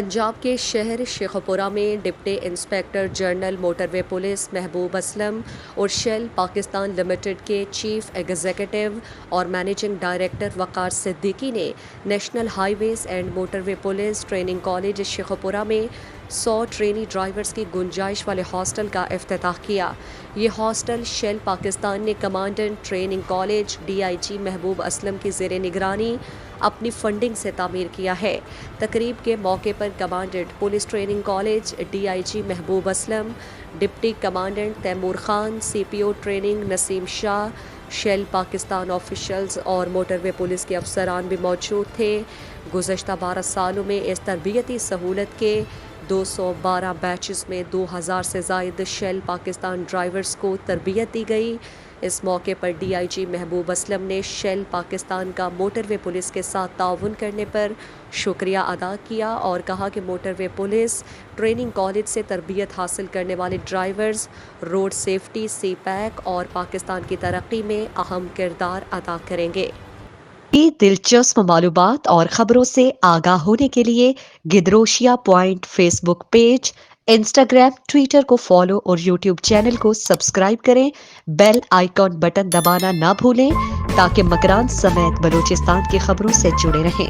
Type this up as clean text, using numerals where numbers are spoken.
پنجاب کے شہر شیخوپورہ میں ڈپٹی انسپکٹر جنرل موٹر وے پولیس محبوب اسلم اور شیل پاکستان لمیٹڈ کے چیف ایگزیکٹو اور مینیجنگ ڈائریکٹر وقار صدیقی نے National Highways and motor way Police training College Sheikhupura میں 100 ٹرینی ڈرائیورز کی گنجائش والے ہاسٹل کا افتتاح کیا۔ یہ ہاسٹل شیل پاکستان نے commandant training college DIG Mehboob Aslam کی زیر نگرانی اپنی فنڈنگ سے تعمیر کیا ہے۔ تقریب کے موقع پر commandant police training college DIG Mehboob Aslam, deputy commandant Taimur Khan, CPO training Naseem Shah, Shell Pakistan officials اور موٹر وے پولیس کے افسران بھی موجود تھے۔ گزشتہ 12 سالوں میں اس تربیتی سہولت کے 212 بیچز میں 2000 سے زائد شیل پاکستان ڈرائیورز کو تربیت دی گئی۔ اس موقع پر DIG محبوب اسلم نے شیل پاکستان کا موٹر وے پولیس کے ساتھ تعاون کرنے پر شکریہ ادا کیا اور کہا کہ موٹر وے پولیس ٹریننگ کالج سے تربیت حاصل کرنے والے ڈرائیورز روڈ سیفٹی، سی پیک اور پاکستان کی ترقی میں اہم کردار ادا کریں گے۔ دلچسپ معلومات اور خبروں سے آگاہ ہونے کے لیے Gedrosia Point Facebook page, Instagram, Twitter کو فالو اور یوٹیوب چینل کو سبسکرائب کریں۔ بیل آئیکن بٹن دبانا نہ بھولیں تاکہ مکران سمیت بلوچستان کی خبروں سے جڑے رہیں۔